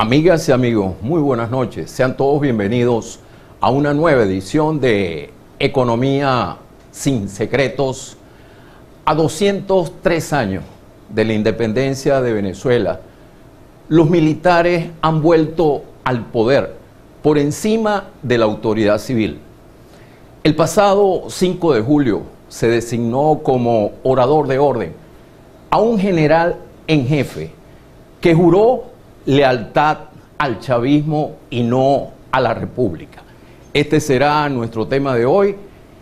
Amigas y amigos, muy buenas noches. Sean todos bienvenidos a una nueva edición de Economía sin Secretos. A 203 años de la independencia de Venezuela, los militares han vuelto al poder por encima de la autoridad civil. El pasado 5 de julio se designó como orador de orden a un general en jefe que juró lealtad al chavismo y no a la república. Este será nuestro tema de hoy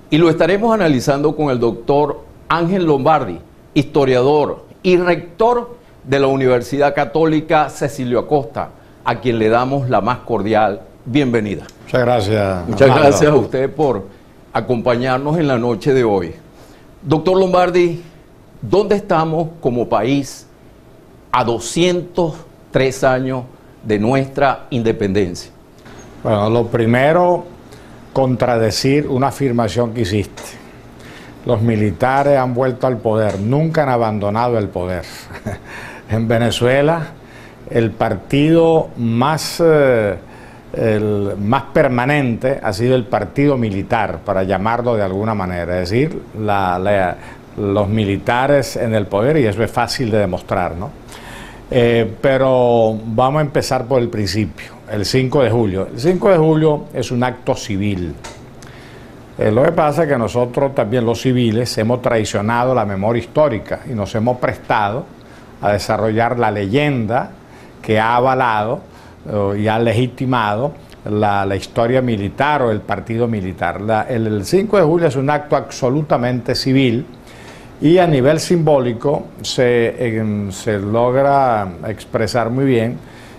y lo estaremos analizando con el doctor Ángel Lombardi, historiador y rector de la Universidad Católica Cecilio Acosta, a quien le damos la más cordial bienvenida. Muchas gracias. Muchas gracias a usted por acompañarnos en la noche de hoy. Doctor Lombardi, ¿dónde estamos como país a 203 años de nuestra independencia? Bueno, lo primero, contradecir una afirmación que hiciste. Los militares han vuelto al poder, nunca han abandonado el poder. En Venezuela, el partido más permanente ha sido el partido militar, para llamarlo de alguna manera, es decir, los militares en el poder, y eso es fácil de demostrar, ¿no? Pero vamos a empezar por el principio, el 5 de julio. El 5 de julio es un acto civil. Lo que pasa es que nosotros también los civiles hemos traicionado la memoria histórica y nos hemos prestado a desarrollar la leyenda que ha avalado y ha legitimado la historia militar o el partido militar. El 5 de julio es un acto absolutamente civil y a nivel simbólico se logra expresar muy bien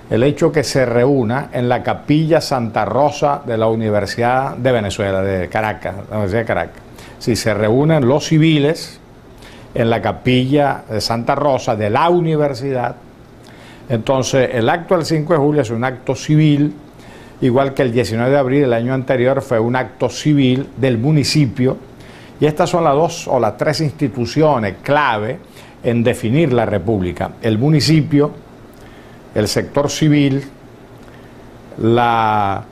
el hecho que se reúna en la Capilla Santa Rosa de la Universidad de Venezuela, de Caracas, la Universidad de Caracas. Si se reúnen los civiles en la Capilla de Santa Rosa de la universidad, entonces el acto del 5 de julio es un acto civil, igual que el 19 de abril del año anterior fue un acto civil del municipio, y estas son las dos o las tres instituciones clave en definir la república: el municipio, el sector civil, la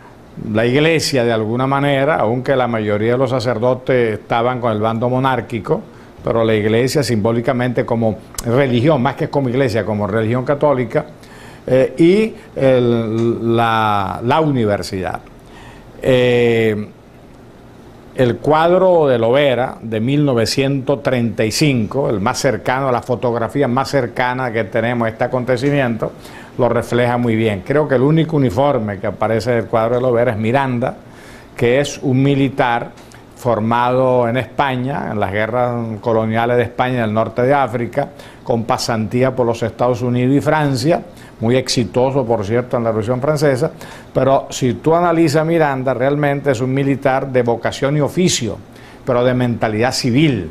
iglesia de alguna manera, aunque la mayoría de los sacerdotes estaban con el bando monárquico, pero la iglesia simbólicamente como religión, más que como iglesia, como religión católica, y la universidad. El cuadro de Lovera de 1935, el más cercano, la fotografía más cercana que tenemos a este acontecimiento, lo refleja muy bien. Creo que el único uniforme que aparece del cuadro de Lovera es Miranda, que es un militar formado en España, en las guerras coloniales de España en el norte de África, con pasantía por los Estados Unidos y Francia, muy exitoso, por cierto, en la Revolución Francesa, pero si tú analizas a Miranda, realmente es un militar de vocación y oficio, pero de mentalidad civil,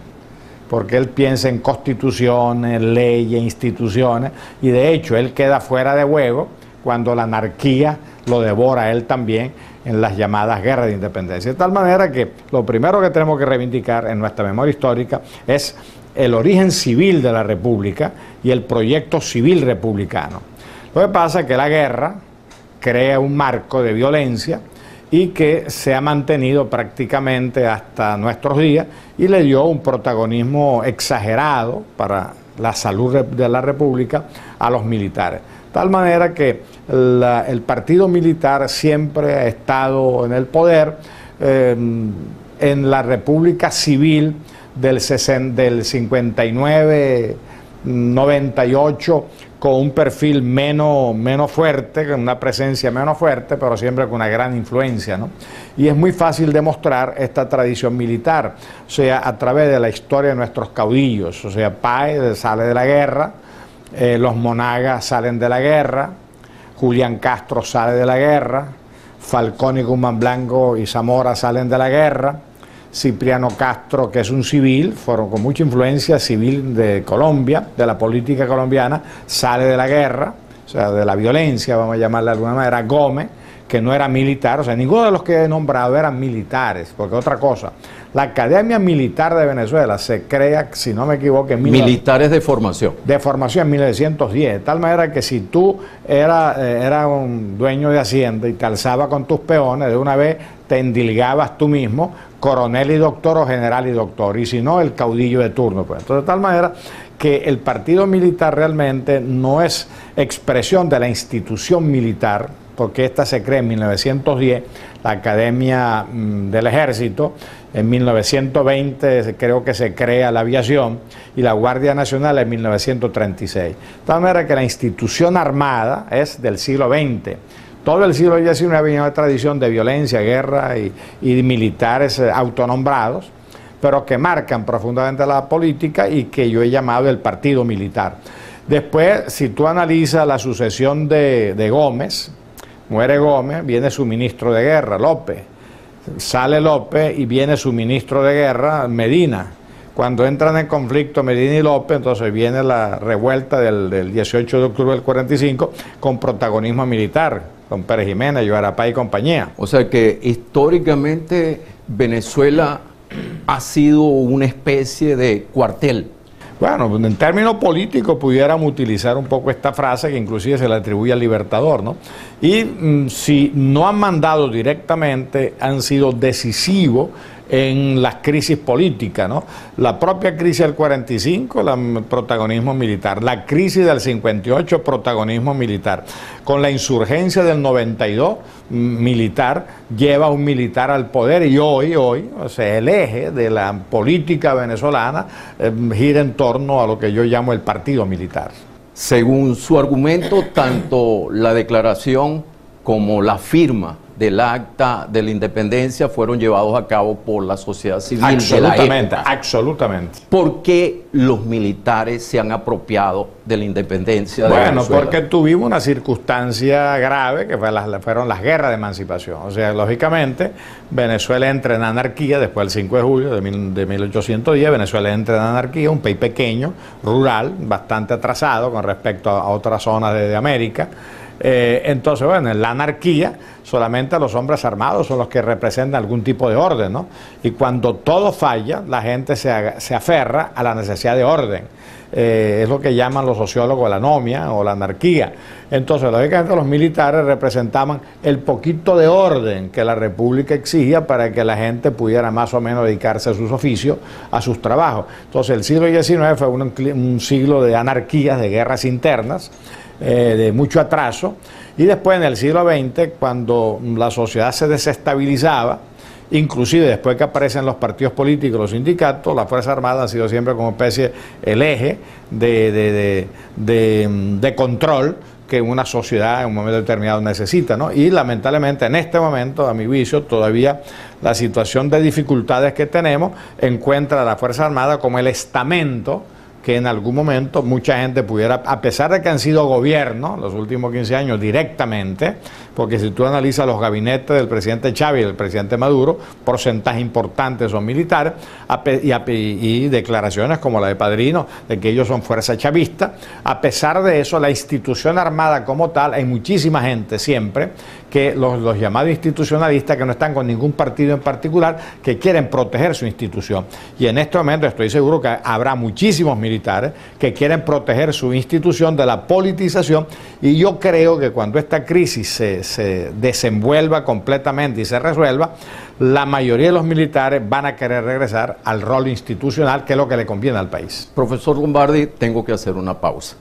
porque él piensa en constituciones, leyes, instituciones, y de hecho él queda fuera de juego cuando la anarquía lo devora a él también en las llamadas guerras de independencia. De tal manera que lo primero que tenemos que reivindicar en nuestra memoria histórica es el origen civil de la República y el proyecto civil republicano. Lo que pasa es que la guerra crea un marco de violencia y que se ha mantenido prácticamente hasta nuestros días y le dio un protagonismo exagerado para la salud de la República a los militares. De tal manera que el partido militar siempre ha estado en el poder en la República Civil del 59-98, con un perfil menos fuerte, con una presencia menos fuerte, pero siempre con una gran influencia, ¿no? Y es muy fácil demostrar esta tradición militar, o sea, a través de la historia de nuestros caudillos. O sea, Páez sale de la guerra, los Monagas salen de la guerra, Julián Castro sale de la guerra, Falcón y Guzmán Blanco y Zamora salen de la guerra, Cipriano Castro, que es un civil, con mucha influencia civil de Colombia, de la política colombiana, sale de la guerra, o sea, de la violencia, vamos a llamarla de alguna manera. Gómez, que no era militar, o sea, ninguno de los que he nombrado eran militares, porque otra cosa, la Academia Militar de Venezuela se crea, si no me equivoco, en militares de formación. De formación en 1910, de tal manera que si tú eras un dueño de hacienda y te alzabas con tus peones, de una vez te endilgabas tú mismo, coronel y doctor o general y doctor, y si no, el caudillo de turno. Pues. Entonces, de tal manera que el partido militar realmente no es expresión de la institución militar, porque esta se crea en 1910, la Academia del Ejército, en 1920 creo que se crea la aviación y la Guardia Nacional en 1936. De tal manera que la institución armada es del siglo XX. Todo el siglo XIX había una tradición de violencia, guerra y militares autonombrados, pero que marcan profundamente la política y que yo he llamado el partido militar. Después, si tú analizas la sucesión de Gómez, muere Gómez, viene su ministro de guerra, López. Sale López y viene su ministro de guerra, Medina. Cuando entran en conflicto Medina y López, entonces viene la revuelta del 18 de octubre del 45 con protagonismo militar, con Pérez Jiménez, Yuarapá y compañía. O sea que históricamente Venezuela ha sido una especie de cuartel. Bueno, en términos políticos pudiéramos utilizar un poco esta frase que inclusive se le atribuye al Libertador, ¿no? Y si no han mandado directamente, han sido decisivos en las crisis políticas, ¿no? La propia crisis del 45, el protagonismo militar. La crisis del 58, protagonismo militar. Con la insurgencia del 92, militar, lleva a un militar al poder y hoy, o sea, el eje de la política venezolana gira en torno a lo que yo llamo el partido militar. Según su argumento, tanto la declaración como la firma del acta de la independencia fueron llevados a cabo por la sociedad civil de la época. Absolutamente. ¿Por qué los militares se han apropiado de la independencia de Venezuela? Bueno, porque tuvimos una circunstancia grave que fueron las guerras de emancipación. O sea, lógicamente, Venezuela entra en anarquía después del 5 de julio de 1810. Venezuela entra en anarquía, un país pequeño, rural, bastante atrasado con respecto a otras zonas de América. Entonces, bueno, en la anarquía solamente los hombres armados son los que representan algún tipo de orden, ¿no? Y cuando todo falla, la gente se aferra a la necesidad de orden. Es lo que llaman los sociólogos la anomia o la anarquía. Entonces, lógicamente, los militares representaban el poquito de orden que la República exigía para que la gente pudiera más o menos dedicarse a sus oficios, a sus trabajos. Entonces, el siglo XIX fue un siglo de anarquías, de guerras internas, de mucho atraso, y después en el siglo XX, cuando la sociedad se desestabilizaba, inclusive después que aparecen los partidos políticos, los sindicatos, las Fuerzas Armadas han sido siempre como especie el eje de control que una sociedad en un momento determinado necesita, ¿no? Y lamentablemente en este momento, a mi juicio, todavía la situación de dificultades que tenemos encuentra a la Fuerza Armada como el estamento que en algún momento mucha gente pudiera, a pesar de que han sido gobiernos los últimos 15 años directamente, porque si tú analizas los gabinetes del presidente Chávez y del presidente Maduro, porcentaje importante son militares, y declaraciones como la de Padrino, de que ellos son fuerza chavista. A pesar de eso, la institución armada como tal, hay muchísima gente siempre, que los llamados institucionalistas, que no están con ningún partido en particular, que quieren proteger su institución. Y en este momento estoy seguro que habrá muchísimos militares que quieren proteger su institución de la politización, y yo creo que cuando esta crisis se desenvuelva completamente y se resuelva, la mayoría de los militares van a querer regresar al rol institucional, que es lo que le conviene al país. Profesor Lombardi, tengo que hacer una pausa.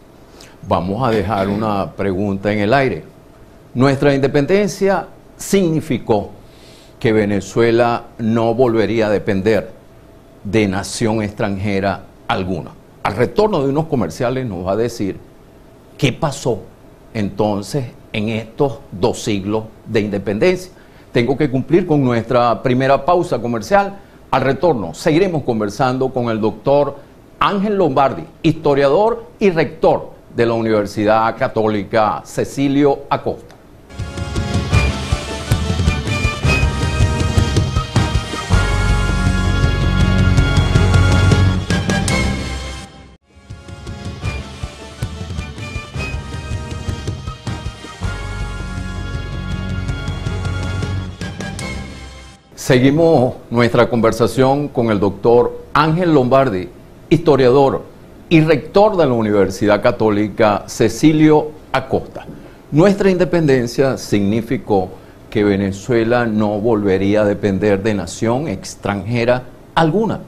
Vamos a dejar una pregunta en el aire. Nuestra independencia significó que Venezuela no volvería a depender de nación extranjera alguna. Al retorno de unos comerciales nos va a decir qué pasó entonces en estos 2 siglos de independencia. Tengo que cumplir con nuestra primera pausa comercial. Al retorno seguiremos conversando con el doctor Ángel Lombardi, historiador y rector de la Universidad Católica Cecilio Acosta. Seguimos nuestra conversación con el doctor Ángel Lombardi, historiador y rector de la Universidad Católica Cecilio Acosta. Nuestra independencia significó que Venezuela no volvería a depender de nación extranjera alguna.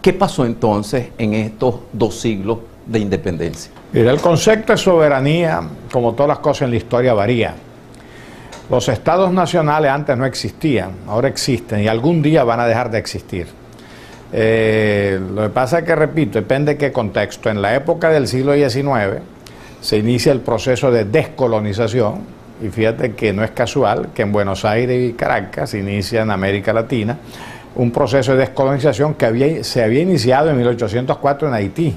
¿Qué pasó entonces en estos 2 siglos de independencia? Mira, el concepto de soberanía, como todas las cosas en la historia, varía. Los estados nacionales antes no existían, ahora existen y algún día van a dejar de existir. Lo que pasa es que, repito, depende de qué contexto. En la época del siglo XIX se inicia el proceso de descolonización y fíjate que no es casual que en Buenos Aires y Caracas se inicia en América Latina un proceso de descolonización que se había iniciado en 1804 en Haití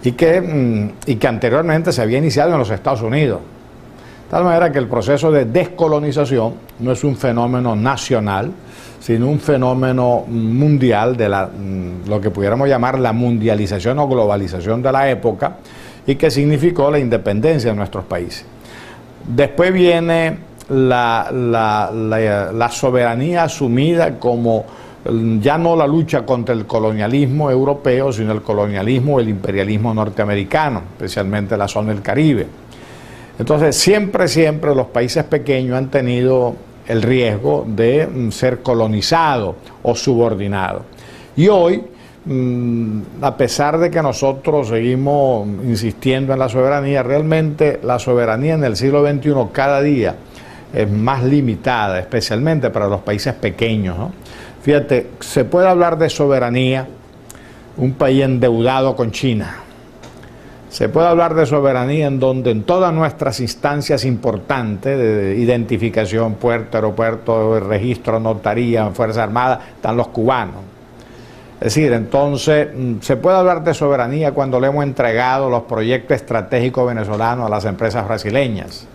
y que anteriormente se había iniciado en los Estados Unidos. De tal manera que el proceso de descolonización no es un fenómeno nacional, sino un fenómeno mundial de lo que pudiéramos llamar la mundialización o globalización de la época y que significó la independencia de nuestros países. Después viene la soberanía asumida como ya no la lucha contra el colonialismo europeo, sino el colonialismo o el imperialismo norteamericano, especialmente la zona del Caribe. Entonces, siempre los países pequeños han tenido el riesgo de ser colonizados o subordinados. Y hoy, a pesar de que nosotros seguimos insistiendo en la soberanía, realmente la soberanía en el siglo XXI cada día es más limitada, especialmente para los países pequeños, ¿no? Fíjate, se puede hablar de soberanía, un país endeudado con China. Se puede hablar de soberanía en donde en todas nuestras instancias importantes de identificación, puerto, aeropuerto, registro, notaría, Fuerza Armada, están los cubanos. Es decir, entonces, se puede hablar de soberanía cuando le hemos entregado los proyectos estratégicos venezolanos a las empresas brasileñas.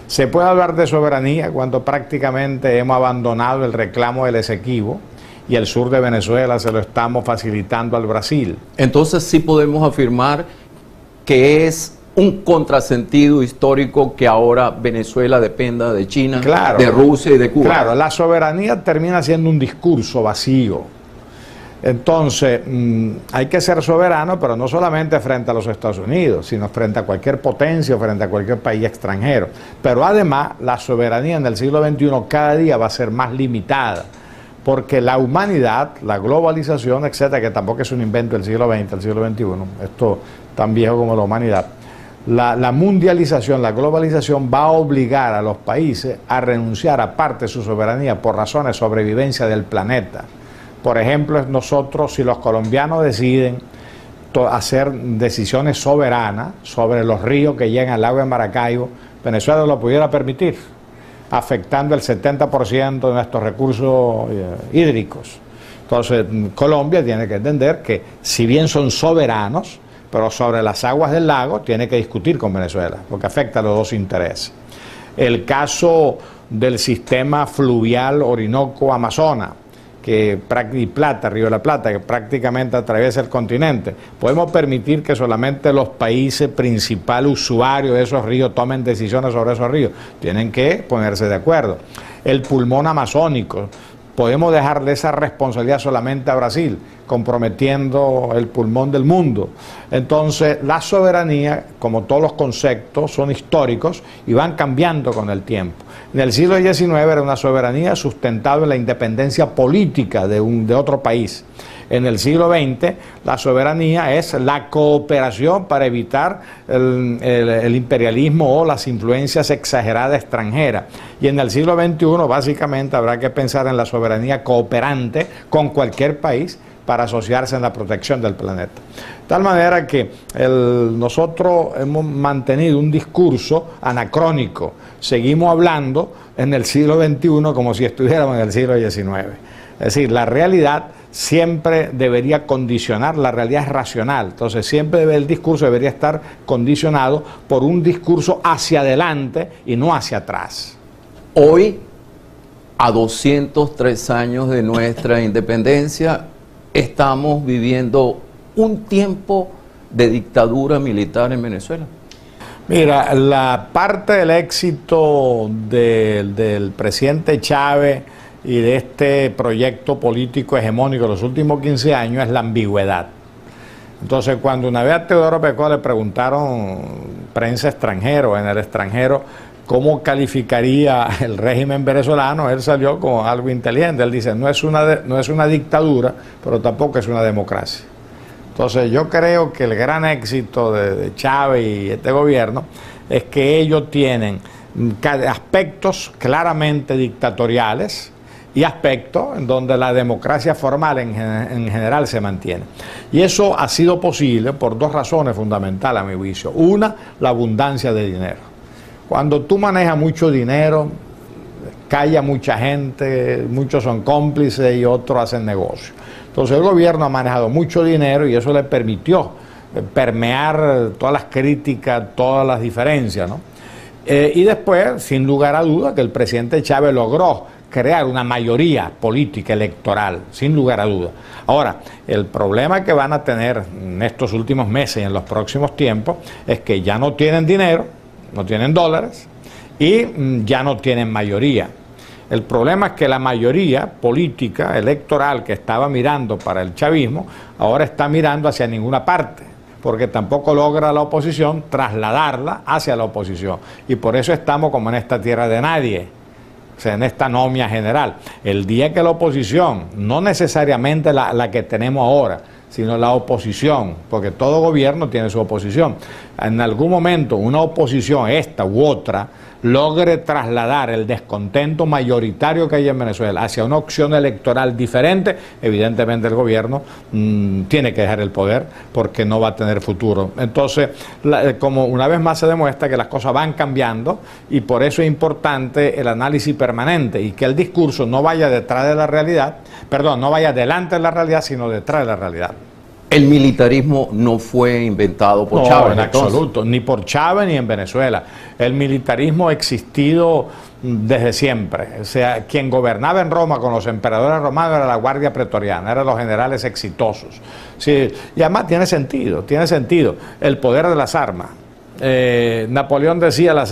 Se puede hablar de soberanía cuando prácticamente hemos abandonado el reclamo del Esequibo y el sur de Venezuela se lo estamos facilitando al Brasil. Entonces sí podemos afirmar que es un contrasentido histórico que ahora Venezuela dependa de China, claro, de Rusia y de Cuba. Claro, la soberanía termina siendo un discurso vacío. Entonces, hay que ser soberano, pero no solamente frente a los Estados Unidos, sino frente a cualquier potencia o frente a cualquier país extranjero. Pero además, la soberanía en el siglo XXI cada día va a ser más limitada, porque la humanidad, la globalización, etcétera, que tampoco es un invento del siglo XX, del siglo XXI, esto tan viejo como la humanidad, la mundialización, la globalización va a obligar a los países a renunciar a parte de su soberanía por razones de sobrevivencia del planeta. Por ejemplo, nosotros, si los colombianos deciden hacer decisiones soberanas sobre los ríos que llegan al lago de Maracaibo, Venezuela lo pudiera permitir, afectando el 70% de nuestros recursos hídricos. Entonces, Colombia tiene que entender que, si bien son soberanos, pero sobre las aguas del lago tiene que discutir con Venezuela, porque afecta a los dos intereses. El caso del sistema fluvial Orinoco-Amazonas, y Plata, Río de la Plata, que prácticamente atraviesa el continente. Podemos permitir que solamente los países principales usuarios de esos ríos tomen decisiones sobre esos ríos. Tienen que ponerse de acuerdo. El pulmón amazónico, podemos dejarle esa responsabilidad solamente a Brasil, comprometiendo el pulmón del mundo. Entonces, la soberanía, como todos los conceptos, son históricos y van cambiando con el tiempo. En el siglo XIX era una soberanía sustentada en la independencia política de otro país. En el siglo XX, la soberanía es la cooperación para evitar el imperialismo o las influencias exageradas extranjeras. Y en el siglo XXI, básicamente, habrá que pensar en la soberanía cooperante con cualquier país para asociarse en la protección del planeta. De tal manera que nosotros hemos mantenido un discurso anacrónico. Seguimos hablando en el siglo XXI como si estuviéramos en el siglo XIX. Es decir, la realidad siempre debería condicionar, la realidad es racional, entonces siempre el discurso debería estar condicionado por un discurso hacia adelante y no hacia atrás. Hoy, a 203 años de nuestra independencia, estamos viviendo un tiempo de dictadura militar en Venezuela. Mira, la parte del éxito del presidente Chávez y de este proyecto político hegemónico de los últimos 15 años es la ambigüedad. Entonces, cuando una vez a Teodoro Pecó le preguntaron, prensa extranjera, en el extranjero, cómo calificaría el régimen venezolano, él salió con algo inteligente. Él dice, no es una dictadura, pero tampoco es una democracia. Entonces, yo creo que el gran éxito de Chávez y este gobierno es que ellos tienen aspectos claramente dictatoriales y aspectos en donde la democracia formal en general se mantiene. Y eso ha sido posible por dos razones fundamentales a mi juicio. Una, la abundancia de dinero. Cuando tú manejas mucho dinero, calla mucha gente, muchos son cómplices y otros hacen negocio. Entonces el gobierno ha manejado mucho dinero y eso le permitió permear todas las críticas, todas las diferencias, ¿no? Y después, sin lugar a duda, que el presidente Chávez logró crear una mayoría política electoral, sin lugar a duda. Ahora, el problema que van a tener en estos últimos meses y en los próximos tiempos es que ya no tienen dinero, no tienen dólares y ya no tienen mayoría. El problema es que la mayoría política electoral que estaba mirando para el chavismo ahora está mirando hacia ninguna parte, porque tampoco logra la oposición trasladarla hacia la oposición. Y por eso estamos como en esta tierra de nadie, o sea, en esta anomia general. El día que la oposición, no necesariamente la que tenemos ahora, sino la oposición, porque todo gobierno tiene su oposición, en algún momento una oposición, esta u otra, logre trasladar el descontento mayoritario que hay en Venezuela hacia una opción electoral diferente, evidentemente el gobierno tiene que dejar el poder porque no va a tener futuro. Entonces, como una vez más se demuestra que las cosas van cambiando y por eso es importante el análisis permanente y que el discurso no vaya detrás de la realidad, perdón, no vaya delante de la realidad, sino detrás de la realidad. El militarismo no fue inventado por Chávez. No, en absoluto, ni por Chávez ni en Venezuela. El militarismo ha existido desde siempre. O sea, quien gobernaba en Roma con los emperadores romanos era la Guardia Pretoriana, eran los generales exitosos. Sí, y además tiene sentido el poder de las armas. Napoleón decía, las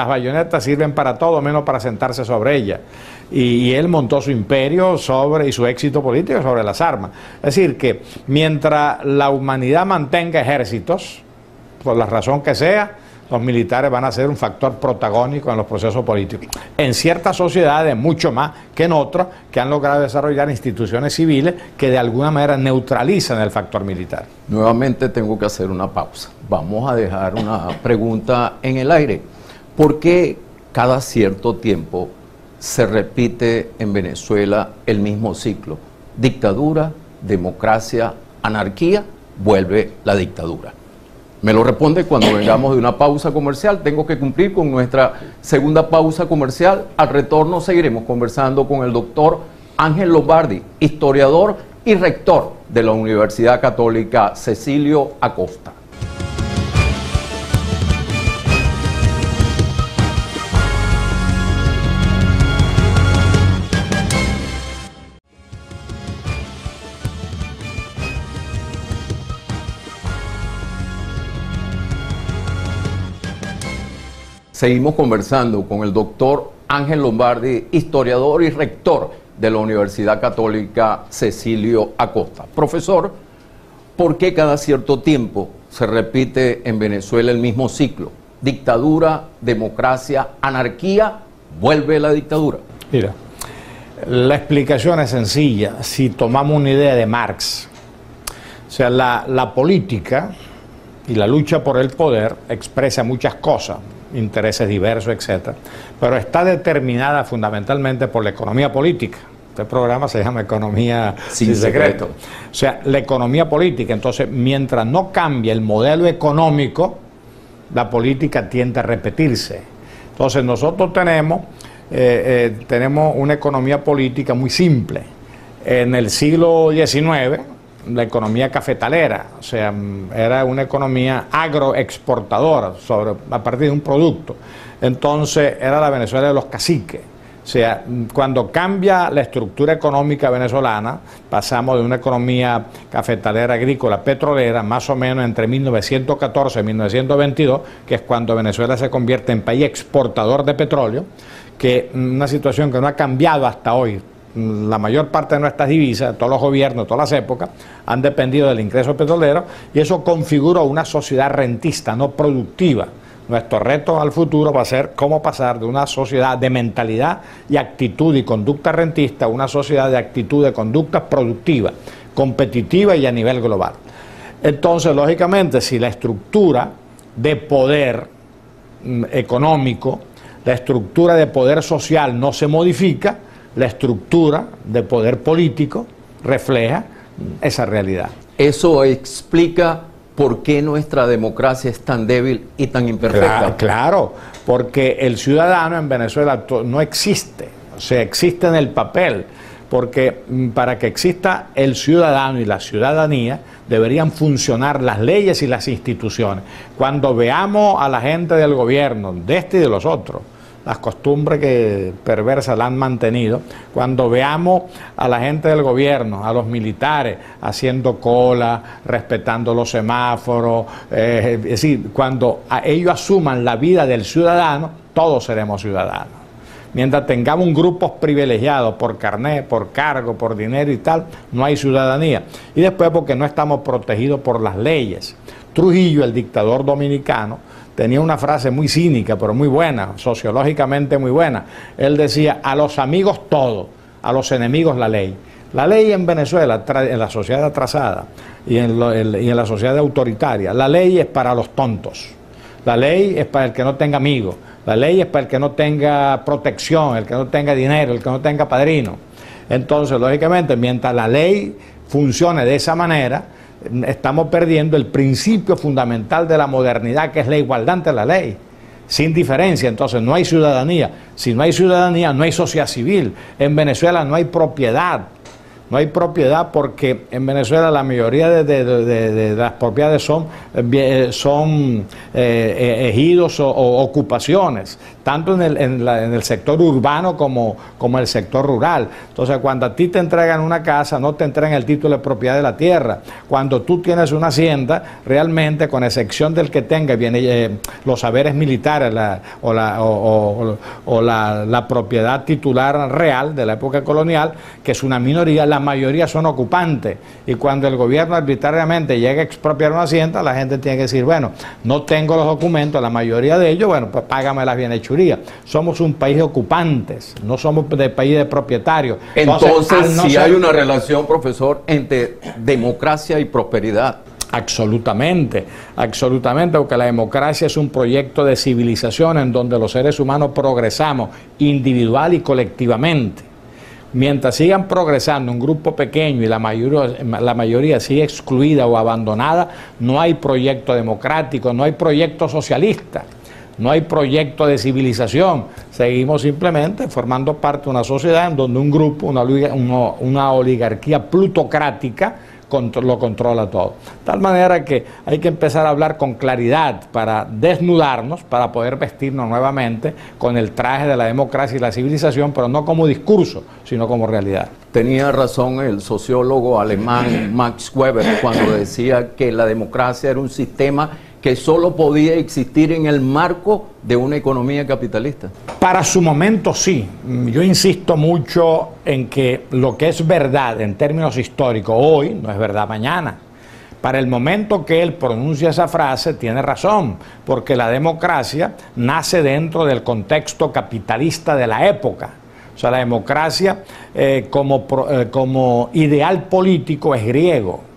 bayonetas sirven para todo menos para sentarse sobre ellas. Y él montó su imperio y su éxito político sobre las armas. Es decir, que mientras la humanidad mantenga ejércitos, por la razón que sea, los militares van a ser un factor protagónico en los procesos políticos. En ciertas sociedades, mucho más que en otras, que han logrado desarrollar instituciones civiles que de alguna manera neutralizan el factor militar. Nuevamente tengo que hacer una pausa. Vamos a dejar una pregunta en el aire. ¿Por qué cada cierto tiempo se repite en Venezuela el mismo ciclo? Dictadura, democracia, anarquía, vuelve la dictadura. Me lo responde cuando vengamos de una pausa comercial. Tengo que cumplir con nuestra segunda pausa comercial. Al retorno seguiremos conversando con el doctor Ángel Lombardi, historiador y rector de la Universidad Católica Cecilio Acosta. Seguimos conversando con el doctor Ángel Lombardi, historiador y rector de la Universidad Católica Cecilio Acosta. Profesor, ¿por qué cada cierto tiempo se repite en Venezuela el mismo ciclo? Dictadura, democracia, anarquía, vuelve la dictadura. Mira, la explicación es sencilla. Si tomamos una idea de Marx, o sea, la política y la lucha por el poder expresa muchas cosas, intereses diversos, etcétera, pero está determinada fundamentalmente por la economía política. Este programa se llama Economía sin secreto. O sea, la economía política. Entonces, mientras no cambie el modelo económico, la política tiende a repetirse. Entonces, nosotros tenemos una economía política muy simple. En el siglo XIX, la economía cafetalera, o sea, era una economía agroexportadora a partir de un producto. Entonces era la Venezuela de los caciques. O sea, cuando cambia la estructura económica venezolana, pasamos de una economía cafetalera, agrícola, petrolera, más o menos entre 1914 y 1922, que es cuando Venezuela se convierte en país exportador de petróleo, que una situación que no ha cambiado hasta hoy. La mayor parte de nuestras divisas, todos los gobiernos, todas las épocas, han dependido del ingreso petrolero y eso configuró una sociedad rentista, no productiva. Nuestro reto al futuro va a ser cómo pasar de una sociedad de mentalidad y actitud y conducta rentista a una sociedad de actitud y conducta productiva, competitiva y a nivel global. Entonces, lógicamente, si la estructura de poder económico, la estructura de poder social no se modifica, la estructura de poder político refleja esa realidad. Eso explica por qué nuestra democracia es tan débil y tan imperfecta. Claro, porque el ciudadano en Venezuela no existe, o sea, existe en el papel, porque para que exista el ciudadano y la ciudadanía deberían funcionar las leyes y las instituciones. Cuando veamos a la gente del gobierno, de este y de los otros, las costumbres que perversas la han mantenido, cuando veamos a la gente del gobierno, a los militares haciendo cola, respetando los semáforos, es decir, cuando ellos asuman la vida del ciudadano, todos seremos ciudadanos. Mientras tengamos un grupo privilegiado por carnet, por cargo, por dinero y tal, no hay ciudadanía. Y después porque no estamos protegidos por las leyes. Trujillo, el dictador dominicano, tenía una frase muy cínica, pero muy buena, sociológicamente muy buena. Él decía, a los amigos todo, a los enemigos la ley. La ley en Venezuela, en la sociedad atrasada y en la sociedad autoritaria, la ley es para los tontos. La ley es para el que no tenga amigos. La ley es para el que no tenga protección, el que no tenga dinero, el que no tenga padrino. Entonces, lógicamente, mientras la ley funcione de esa manera, estamos perdiendo el principio fundamental de la modernidad, que es la igualdad ante la ley, sin diferencia. Entonces no hay ciudadanía. Si no hay ciudadanía, no hay sociedad civil. En Venezuela no hay propiedad. No hay propiedad porque en Venezuela la mayoría de las propiedades son ejidos o ocupaciones, tanto en el sector urbano como el sector rural. Entonces, cuando a ti te entregan una casa, no te entregan el título de propiedad de la tierra. Cuando tú tienes una hacienda, realmente, con excepción del que tenga los saberes militares o la propiedad titular real de la época colonial, que es una minoría, la mayoría son ocupantes, y cuando el gobierno arbitrariamente llega a expropiar una hacienda, la gente tiene que decir, bueno, no tengo los documentos, la mayoría de ellos, bueno, pues págame las bienhechurías. Somos un país de ocupantes, no somos de país de propietarios. Entonces, sí hay una relación, profesor, entre democracia y prosperidad. Absolutamente, absolutamente, porque la democracia es un proyecto de civilización en donde los seres humanos progresamos individual y colectivamente. Mientras sigan progresando un grupo pequeño y la mayoría sigue excluida o abandonada, no hay proyecto democrático, no hay proyecto socialista, no hay proyecto de civilización. Seguimos simplemente formando parte de una sociedad en donde un grupo, una oligarquía plutocrática lo controla todo. De tal manera que hay que empezar a hablar con claridad para desnudarnos, para poder vestirnos nuevamente con el traje de la democracia y la civilización, pero no como discurso, sino como realidad. Tenía razón el sociólogo alemán Max Weber cuando decía que la democracia era un sistema que solo podía existir en el marco de una economía capitalista. Para su momento sí. Yo insisto mucho en que lo que es verdad en términos históricos hoy no es verdad mañana. Para el momento que él pronuncia esa frase tiene razón, porque la democracia nace dentro del contexto capitalista de la época. O sea, la democracia como ideal político es griego,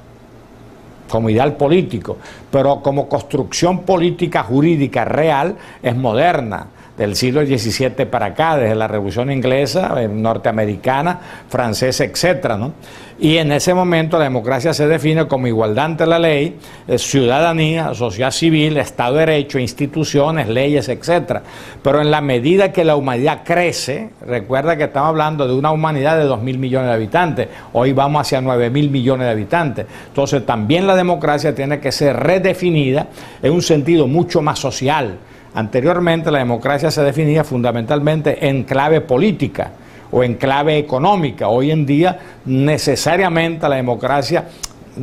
como ideal político, pero como construcción política jurídica real es moderna, del siglo XVII para acá, desde la Revolución Inglesa, norteamericana, francesa, etcétera, ¿no? Y en ese momento la democracia se define como igualdad ante la ley, ciudadanía, sociedad civil, Estado de Derecho, instituciones, leyes, etcétera. Pero en la medida que la humanidad crece, recuerda que estamos hablando de una humanidad de 2.000 millones de habitantes, hoy vamos hacia 9.000 millones de habitantes. Entonces también la democracia tiene que ser redefinida en un sentido mucho más social. Anteriormente la democracia se definía fundamentalmente en clave política o en clave económica. Hoy en día necesariamente la democracia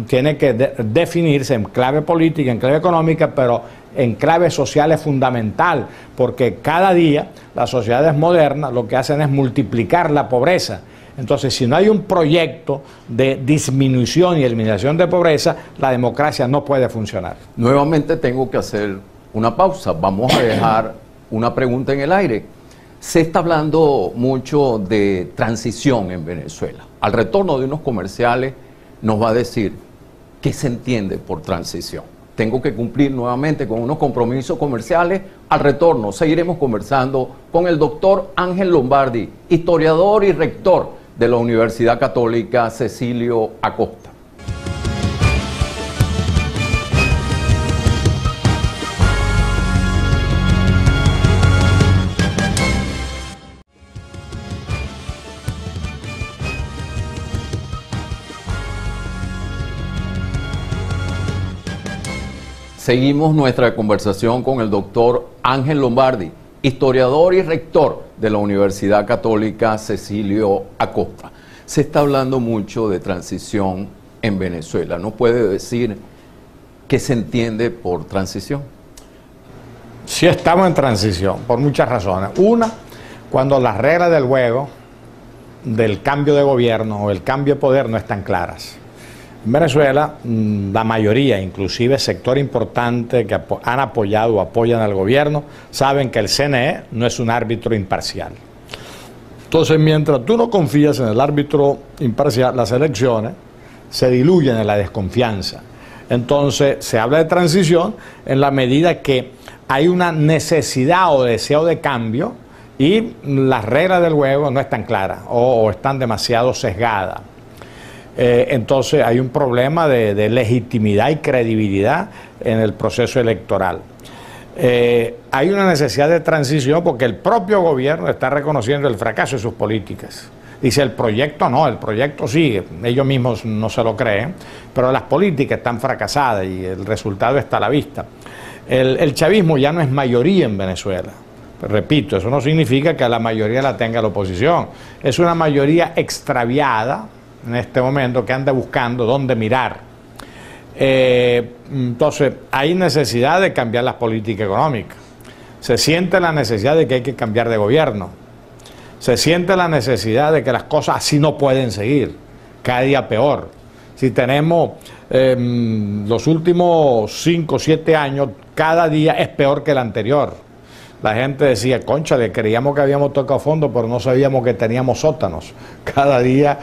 tiene que definirse en clave política, en clave económica, pero en clave social es fundamental, porque cada día las sociedades modernas lo que hacen es multiplicar la pobreza. Entonces, si no hay un proyecto de disminución y eliminación de pobreza, la democracia no puede funcionar. Nuevamente tengo que hacer una pausa. Vamos a dejar una pregunta en el aire. Se está hablando mucho de transición en Venezuela. Al retorno de unos comerciales nos va a decir qué se entiende por transición. Tengo que cumplir nuevamente con unos compromisos comerciales. Al retorno seguiremos conversando con el doctor Ángel Lombardi, historiador y rector de la Universidad Católica Cecilio Acosta. Seguimos nuestra conversación con el doctor Ángel Lombardi, historiador y rector de la Universidad Católica Cecilio Acosta. Se está hablando mucho de transición en Venezuela. ¿No puede decir qué se entiende por transición? Sí, estamos en transición, por muchas razones. Una, cuando las reglas del juego del cambio de gobierno o el cambio de poder no están claras. En Venezuela, la mayoría, inclusive sector importante que han apoyado o apoyan al gobierno, saben que el CNE no es un árbitro imparcial. Entonces, mientras tú no confías en el árbitro imparcial, las elecciones se diluyen en la desconfianza. Entonces, se habla de transición en la medida que hay una necesidad o deseo de cambio y las reglas del juego no están claras o están demasiado sesgadas. Entonces hay un problema de legitimidad y credibilidad en el proceso electoral. Hay una necesidad de transición porque el propio gobierno está reconociendo el fracaso de sus políticas. Dice, el proyecto no, el proyecto sigue, ellos mismos no se lo creen, pero las políticas están fracasadas y el resultado está a la vista. El chavismo ya no es mayoría en Venezuela. Repito, eso no significa que a la mayoría la tenga la oposición. Es una mayoría extraviada en este momento que anda buscando dónde mirar. Entonces, hay necesidad de cambiar las políticas económicas. Se siente la necesidad de que hay que cambiar de gobierno. Se siente la necesidad de que las cosas así no pueden seguir, cada día peor. Si tenemos los últimos 5 o 7 años, cada día es peor que el anterior. La gente decía, cónchale, creíamos que habíamos tocado fondo, pero no sabíamos que teníamos sótanos. Cada día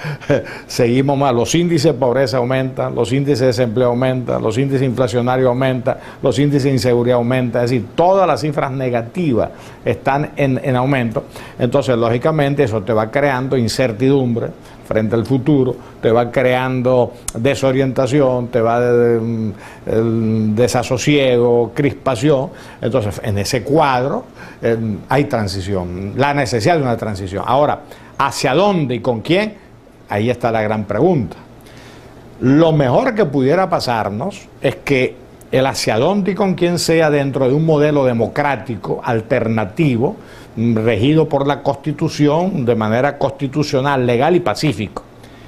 seguimos más. Los índices de pobreza aumentan, los índices de desempleo aumentan, los índices inflacionarios aumentan, los índices de inseguridad aumentan. Es decir, todas las cifras negativas están en aumento. Entonces, lógicamente, eso te va creando incertidumbre frente al futuro, te va creando desorientación, te va desasosiego, crispación. Entonces, en ese cuadro hay transición, la necesidad de una transición. Ahora, ¿hacia dónde y con quién? Ahí está la gran pregunta. Lo mejor que pudiera pasarnos es que el hacia dónde y con quién sea dentro de un modelo democrático, alternativo, regido por la Constitución de manera constitucional, legal y pacífico.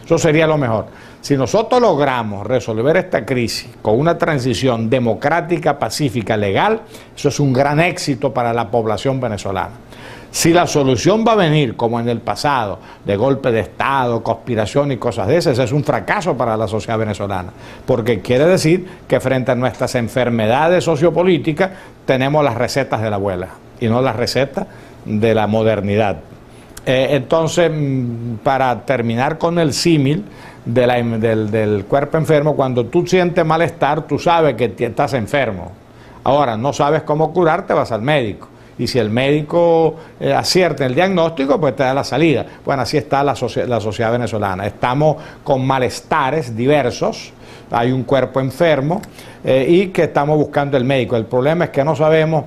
Eso sería lo mejor. Si nosotros logramos resolver esta crisis con una transición democrática, pacífica, legal, eso es un gran éxito para la población venezolana. Si la solución va a venir, como en el pasado, de golpe de Estado, conspiración y cosas de esas, es un fracaso para la sociedad venezolana, porque quiere decir que frente a nuestras enfermedades sociopolíticas tenemos las recetas de la abuela y no las recetas de la modernidad. Entonces, para terminar con el símil del cuerpo enfermo, cuando tú sientes malestar, tú sabes que estás enfermo. Ahora, no sabes cómo curarte, vas al médico. Y si el médico acierta en el diagnóstico, pues te da la salida. Bueno, así está la sociedad venezolana. Estamos con malestares diversos, hay un cuerpo enfermo y que estamos buscando el médico. El problema es que no sabemos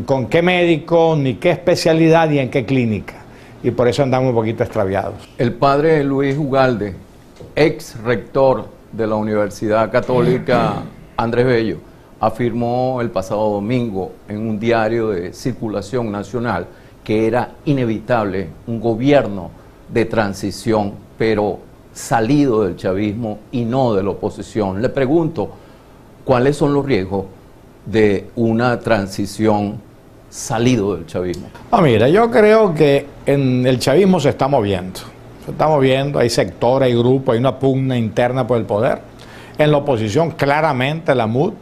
con qué médico, ni qué especialidad, ni en qué clínica. Y por eso andamos un poquito extraviados. El padre Luis Ugalde, ex rector de la Universidad Católica Andrés Bello, afirmó el pasado domingo en un diario de circulación nacional que era inevitable un gobierno de transición, pero salido del chavismo y no de la oposición. Le pregunto, ¿cuáles son los riesgos de una transición salido del chavismo? No, mira, yo creo que en el chavismo se está moviendo. Se está moviendo, hay sectores, hay grupos, hay una pugna interna por el poder. En la oposición, claramente, la MUD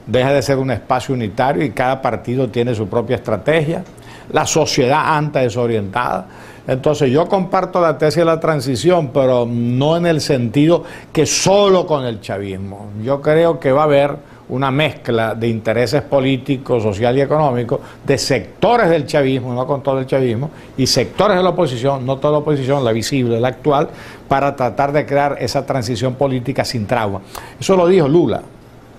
deja de ser un espacio unitario y cada partido tiene su propia estrategia. La sociedad anda desorientada. Entonces yo comparto la tesis de la transición, pero no en el sentido que solo con el chavismo. Yo creo que va a haber una mezcla de intereses políticos, social y económicos, de sectores del chavismo, no con todo el chavismo, y sectores de la oposición, no toda la oposición, la visible, la actual, para tratar de crear esa transición política sin trauma. Eso lo dijo Lula.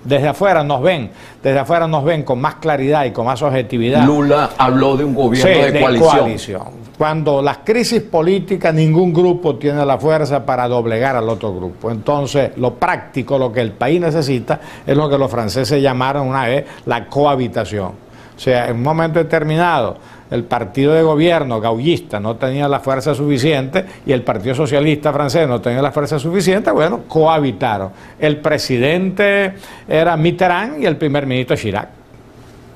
Desde afuera nos ven con más claridad y con más objetividad. Lula habló de un gobierno de coalición. Cuando las crisis políticas, ningún grupo tiene la fuerza para doblegar al otro grupo. Entonces, lo práctico, lo que el país necesita, es lo que los franceses llamaron una vez la cohabitación. O sea, en un momento determinado, el partido de gobierno gaullista no tenía la fuerza suficiente y el Partido Socialista francés no tenía la fuerza suficiente, bueno, cohabitaron. El presidente era Mitterrand y el primer ministro Chirac.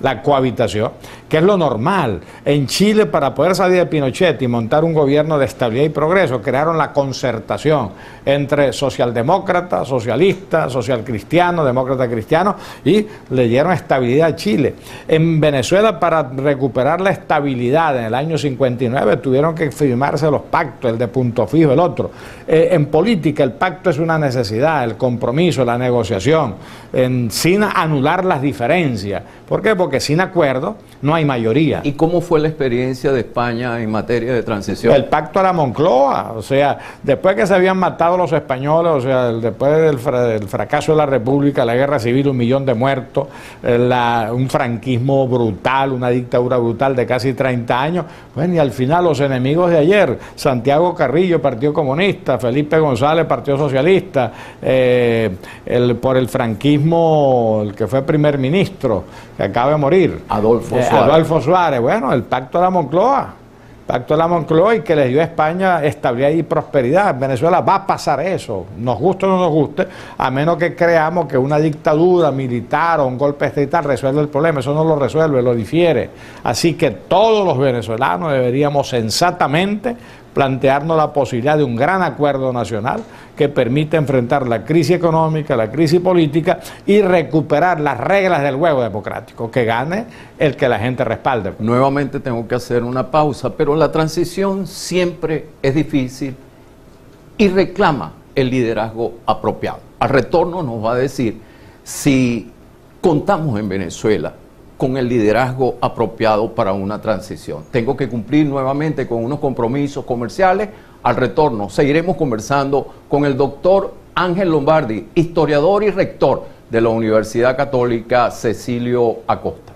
La cohabitación, que es lo normal. En Chile, para poder salir de Pinochet y montar un gobierno de estabilidad y progreso, crearon la concertación entre socialdemócratas, socialistas, socialcristianos, demócratas cristianos, y le dieron estabilidad a Chile. En Venezuela, para recuperar la estabilidad en el año 59, tuvieron que firmarse los pactos, el de punto fijo, el otro. En política, el pacto es una necesidad, el compromiso, la negociación, sin anular las diferencias. ¿Por qué? Porque sin acuerdo no hay mayoría. ¿Y cómo fue la experiencia de España en materia de transición? El pacto a la Moncloa, o sea, después que se habían matado los españoles, o sea, después del fracaso de la República, la guerra civil, 1 millón de muertos, un franquismo brutal, una dictadura brutal de casi 30 años, bueno, y al final los enemigos de ayer, Santiago Carrillo, Partido Comunista, Felipe González, Partido Socialista, por el franquismo, el que fue primer ministro, que acaba de morir, Adolfo Suárez, bueno, el pacto de la Moncloa, y que le dio a España estabilidad y prosperidad. En Venezuela va a pasar eso, nos guste o no nos guste, a menos que creamos que una dictadura militar o un golpe de Estado resuelve el problema. Eso no lo resuelve, lo difiere. Así que todos los venezolanos deberíamos sensatamente plantearnos la posibilidad de un gran acuerdo nacional que permita enfrentar la crisis económica, la crisis política y recuperar las reglas del juego democrático, que gane el que la gente respalde. Nuevamente tengo que hacer una pausa, pero la transición siempre es difícil y reclama el liderazgo apropiado. Al retorno nos va a decir si contamos en Venezuela con el liderazgo apropiado para una transición. Tengo que cumplir nuevamente con unos compromisos comerciales. Al retorno seguiremos conversando con el doctor Ángel Lombardi, historiador y rector de la Universidad Católica Cecilio Acosta.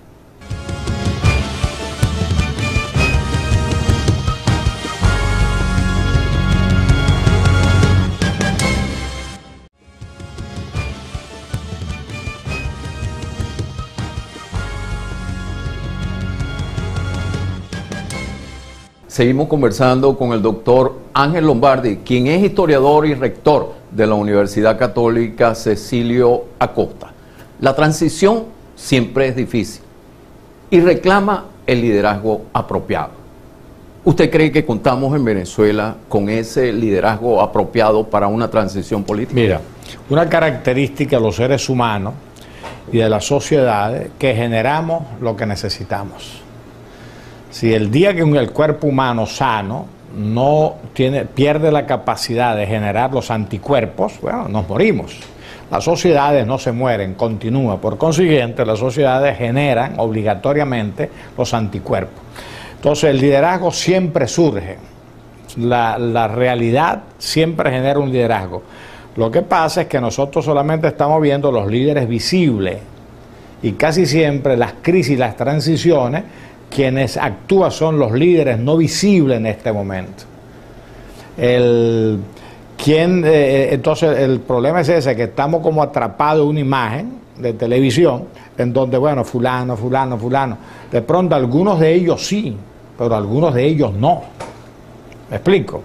Seguimos conversando con el doctor Ángel Lombardi, quien es historiador y rector de la Universidad Católica Cecilio Acosta. La transición siempre es difícil y reclama el liderazgo apropiado. ¿Usted cree que contamos en Venezuela con ese liderazgo apropiado para una transición política? Mira, una característica de los seres humanos y de las sociedades que generamos lo que necesitamos. Si el día que el cuerpo humano sano pierde la capacidad de generar los anticuerpos, bueno, nos morimos. Las sociedades no se mueren, continúan. Por consiguiente, las sociedades generan obligatoriamente los anticuerpos. Entonces, el liderazgo siempre surge. La realidad siempre genera un liderazgo. Lo que pasa es que nosotros solamente estamos viendo los líderes visibles y casi siempre las crisis, las transiciones, quienes actúan son los líderes no visibles en este momento. Entonces el problema es ese, que estamos como atrapados en una imagen de televisión en donde, bueno, fulano. De pronto algunos de ellos sí, pero algunos de ellos no. ¿Me explico?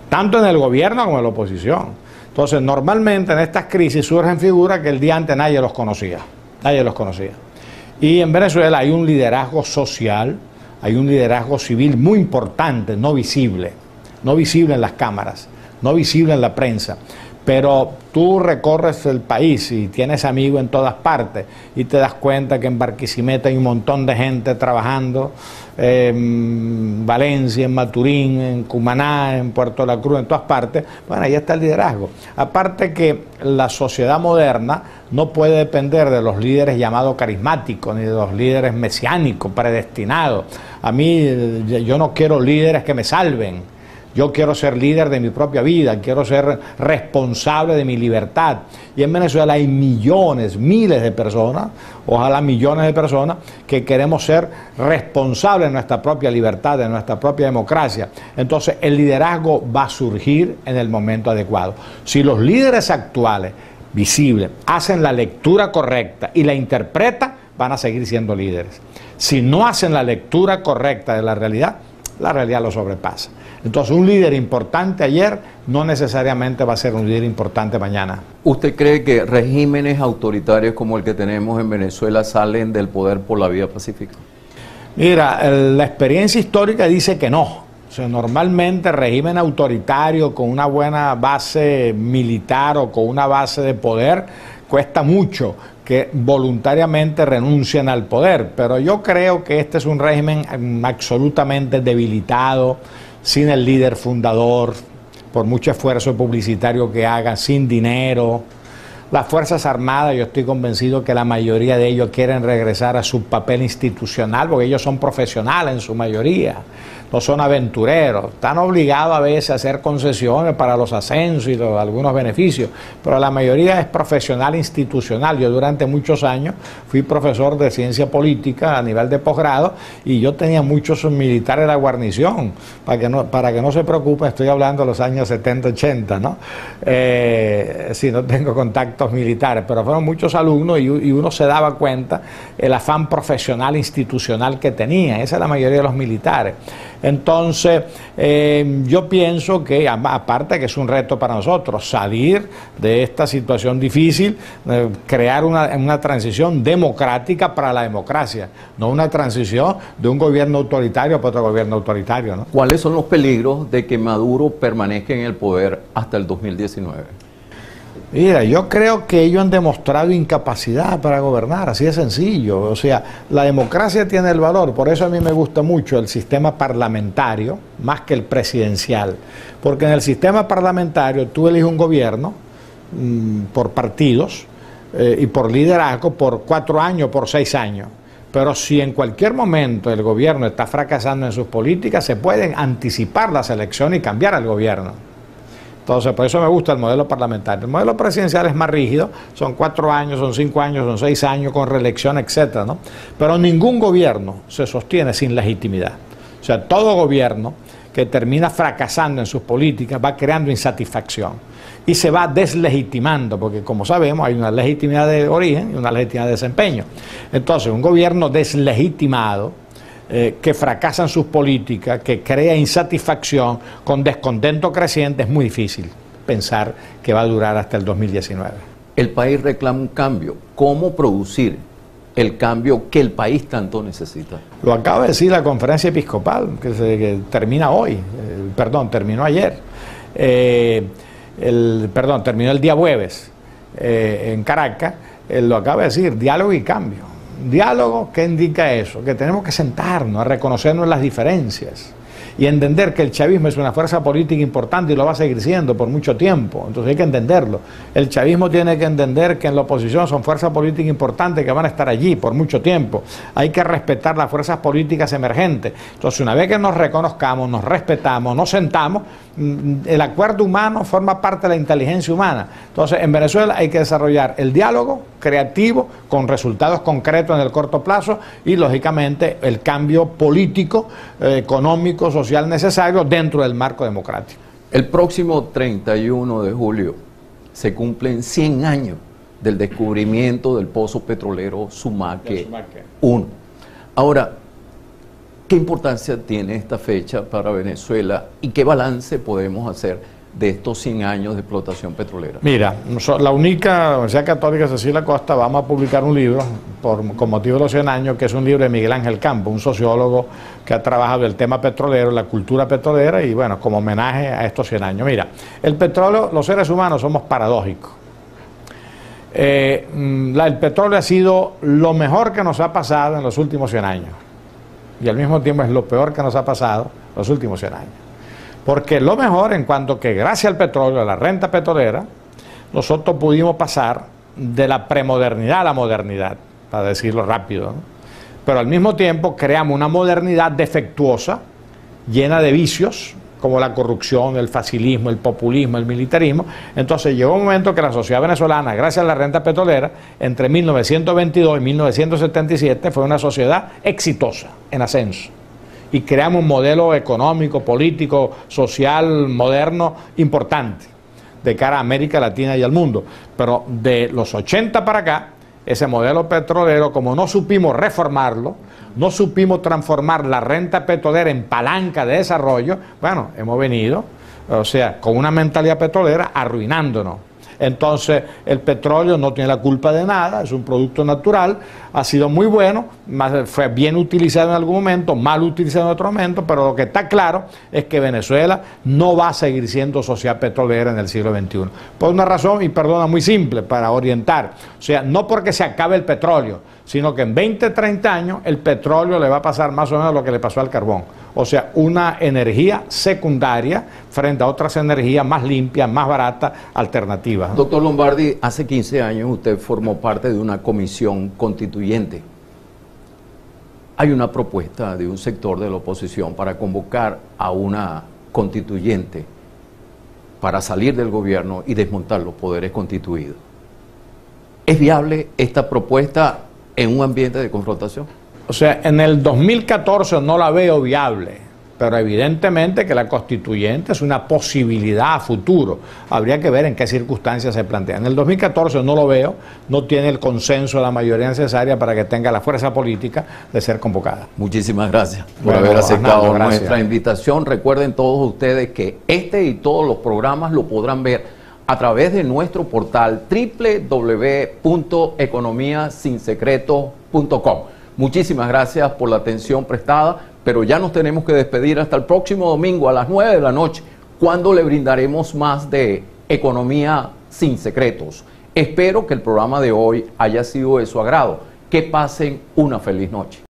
Tanto en el gobierno como en la oposición. Entonces normalmente en estas crisis surgen figuras que el día antes nadie los conocía. Y en Venezuela hay un liderazgo social, hay un liderazgo civil muy importante, no visible en las cámaras, no visible en la prensa. Pero tú recorres el país y tienes amigos en todas partes y te das cuenta que en Barquisimeto hay un montón de gente trabajando, en Valencia, en Maturín, en Cumaná, en Puerto La Cruz, en todas partes. Bueno, ahí está el liderazgo. Aparte que la sociedad moderna no puede depender de los líderes llamados carismáticos, ni de los líderes mesiánicos, predestinados. A mí, yo no quiero líderes que me salven. Yo quiero ser líder de mi propia vida, quiero ser responsable de mi libertad. Y en Venezuela hay millones, miles de personas, ojalá millones de personas, que queremos ser responsables de nuestra propia libertad, de nuestra propia democracia. Entonces el liderazgo va a surgir en el momento adecuado. Si los líderes actuales, visibles, hacen la lectura correcta y la interpretan, van a seguir siendo líderes. Si no hacen la lectura correcta de la realidad lo sobrepasa. Entonces un líder importante ayer no necesariamente va a ser un líder importante mañana. ¿Usted cree que regímenes autoritarios como el que tenemos en Venezuela salen del poder por la vía pacífica? Mira, la experiencia histórica dice que no. O sea, normalmente régimen autoritario con una buena base militar o con una base de poder cuesta mucho que voluntariamente renuncien al poder, pero yo creo que este es un régimen absolutamente debilitado, sin el líder fundador, por mucho esfuerzo publicitario que hagan, sin dinero. Las Fuerzas Armadas, yo estoy convencido que la mayoría de ellos quieren regresar a su papel institucional, porque ellos son profesionales en su mayoría, no son aventureros, están obligados a veces a hacer concesiones para los ascensos y algunos beneficios, pero la mayoría es profesional institucional. Yo durante muchos años fui profesor de ciencia política a nivel de posgrado y yo tenía muchos militares de la guarnición, para que no se preocupen, estoy hablando de los años 70, 80, ¿no? Si no tengo contactos militares, pero fueron muchos alumnos y uno se daba cuenta el afán profesional institucional que tenían. Esa es la mayoría de los militares. Entonces, yo pienso que, aparte que es un reto para nosotros, salir de esta situación difícil, crear una transición democrática para la democracia, no una transición de un gobierno autoritario para otro gobierno autoritario, ¿no? ¿Cuáles son los peligros de que Maduro permanezca en el poder hasta el 2019? Mira, yo creo que ellos han demostrado incapacidad para gobernar, así de sencillo. O sea, la democracia tiene el valor, por eso a mí me gusta mucho el sistema parlamentario más que el presidencial, porque en el sistema parlamentario tú eliges un gobierno por partidos y por liderazgo por 4 años, por 6 años. Pero si en cualquier momento el gobierno está fracasando en sus políticas, se pueden anticipar las elecciones y cambiar al gobierno. Entonces, por eso me gusta el modelo parlamentario. El modelo presidencial es más rígido, son 4 años, son 5 años, son 6 años con reelección, etcétera, ¿no? Pero ningún gobierno se sostiene sin legitimidad. O sea, todo gobierno que termina fracasando en sus políticas va creando insatisfacción y se va deslegitimando, porque como sabemos hay una legitimidad de origen y una legitimidad de desempeño. Entonces, un gobierno deslegitimado, que fracasa en sus políticas, que crea insatisfacción, con descontento creciente, es muy difícil pensar que va a durar hasta el 2019. El país reclama un cambio. ¿Cómo producir el cambio que el país tanto necesita? Lo acaba de decir la conferencia episcopal, que termina hoy, terminó ayer, terminó el día jueves en Caracas, lo acaba de decir, diálogo y cambio. Diálogo, ¿qué indica eso? Que tenemos que sentarnos a reconocernos las diferencias y entender que el chavismo es una fuerza política importante y lo va a seguir siendo por mucho tiempo. Entonces hay que entenderlo. El chavismo tiene que entender que en la oposición son fuerzas políticas importantes que van a estar allí por mucho tiempo. Hay que respetar las fuerzas políticas emergentes. Entonces, una vez que nos reconozcamos, nos respetamos, nos sentamos, el acuerdo humano forma parte de la inteligencia humana. Entonces, en Venezuela hay que desarrollar el diálogo creativo con resultados concretos en el corto plazo y, lógicamente, el cambio político, económico, social necesario dentro del marco democrático. El próximo 31 de julio se cumplen 100 años del descubrimiento del pozo petrolero Sumaque 1. Ahora, ¿qué importancia tiene esta fecha para Venezuela y qué balance podemos hacer de estos 100 años de explotación petrolera? Mira, la única Universidad Católica Cecilia Costa vamos a publicar un libro con motivo de los 100 años, que es un libro de Miguel Ángel Campo, un sociólogo que ha trabajado el tema petrolero, la cultura petrolera y bueno, como homenaje a estos 100 años. Mira, el petróleo, los seres humanos somos paradójicos. El petróleo ha sido lo mejor que nos ha pasado en los últimos 100 años y al mismo tiempo es lo peor que nos ha pasado en los últimos 100 años. Porque lo mejor en cuanto que gracias al petróleo, a la renta petrolera, nosotros pudimos pasar de la premodernidad a la modernidad, para decirlo rápido, ¿no? Pero al mismo tiempo creamos una modernidad defectuosa, llena de vicios, como la corrupción, el facilismo, el populismo, el militarismo. Entonces llegó un momento que la sociedad venezolana, gracias a la renta petrolera, entre 1922 y 1977 fue una sociedad exitosa, en ascenso. Y creamos un modelo económico, político, social, moderno, importante, de cara a América Latina y al mundo. Pero de los 80 para acá, ese modelo petrolero, como no supimos reformarlo, no supimos transformar la renta petrolera en palanca de desarrollo, bueno, hemos venido, o sea, con una mentalidad petrolera arruinándonos. Entonces, el petróleo no tiene la culpa de nada, es un producto natural, ha sido muy bueno, fue bien utilizado en algún momento, mal utilizado en otro momento, pero lo que está claro es que Venezuela no va a seguir siendo sociedad petrolera en el siglo XXI. Por una razón, y perdona, muy simple, para orientar. O sea, no porque se acabe el petróleo, sino que en 20, 30 años el petróleo le va a pasar más o menos lo que le pasó al carbón. O sea, una energía secundaria frente a otras energías más limpias, más baratas, alternativas, ¿no? Doctor Lombardi, hace 15 años usted formó parte de una comisión constituyente. Hay una propuesta de un sector de la oposición para convocar a una constituyente para salir del gobierno y desmontar los poderes constituidos. ¿Es viable esta propuesta en un ambiente de confrontación? O sea, en el 2014 no la veo viable, pero evidentemente que la constituyente es una posibilidad a futuro. Habría que ver en qué circunstancias se plantea. En el 2014 no lo veo, no tiene el consenso de la mayoría necesaria para que tenga la fuerza política de ser convocada. Muchísimas gracias por haber aceptado nuestra invitación. Recuerden todos ustedes que este y todos los programas lo podrán ver a través de nuestro portal www.economiasinsecretos.com. Muchísimas gracias por la atención prestada, pero ya nos tenemos que despedir hasta el próximo domingo a las 9 de la noche, cuando le brindaremos más de Economía sin Secretos. Espero que el programa de hoy haya sido de su agrado. Que pasen una feliz noche.